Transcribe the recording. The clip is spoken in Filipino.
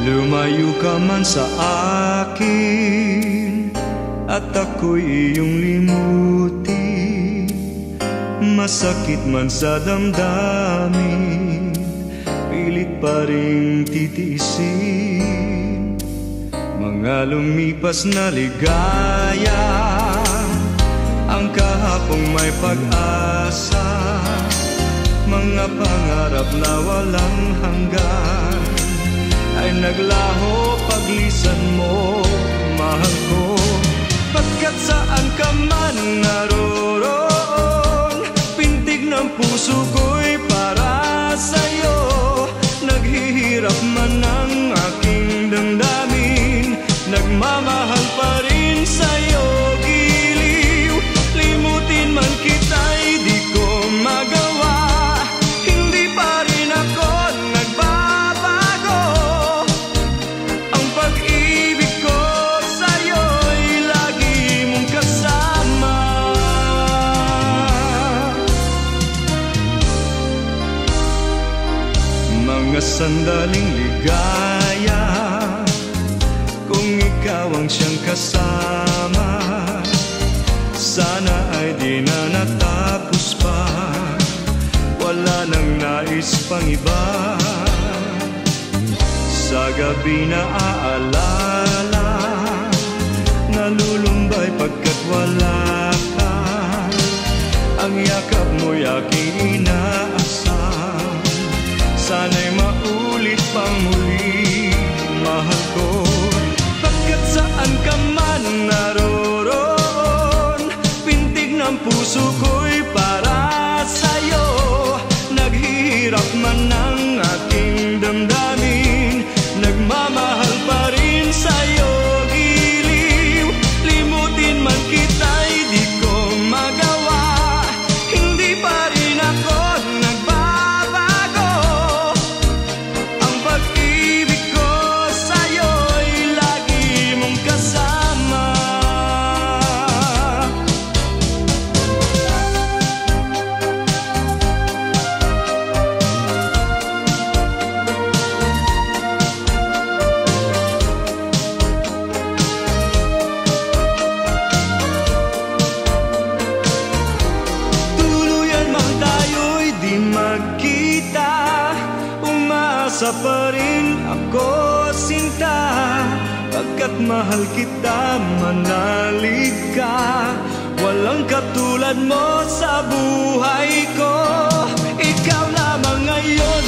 Lumayo ka man sa akin at ako'y iyong limutin. Masakit man sa damdamin, pilit pa rin titiisin. Mga lumipas na ligaya, ang kahapong may pag-asa. Mga pangarap na walang hanggan ay naglaho paglisan mo, mahal ko. Pagkat saan ka man naroon, pintig ng puso ko'y para sa'yo. Naghihirap man ang aking damdamin, nagmamahal pa rin sa'yo, giliw. Limutin man kita'y di ko magawa, hindi pa rin ako nagbabago. Ang pag-ibig ko sa'yo'y lagi mong kasama. Mga sandaling ligaya, kung ikaw ang siyang kasama, sana ay di na natapos pa, wala nang nais pang iba. Sa gabi na aalala, nalulumbay pagkat wala ka. Ang yakap mo'y aking inaasam, sana'y maulit pang muli, mahal ko. Pagkat saan ka man naroon, pintig ng puso ko'y para sa'yo. Naghihirap man ang aking damdamin, nagmamahal pa rin sa'yo, giliw. Limutin man kita'y di ko magawa, hindi pa rin ako nagbabago. Ang pag-ibig ko sa'yo'y lagi mong kasama. Tuluyan man tayo'y di magkita, umaasa pa rin ako, sinta. Pagkat mahal kita, manalig ka, walang katulad mo sa buhay ko. Ikaw lamang ngayon,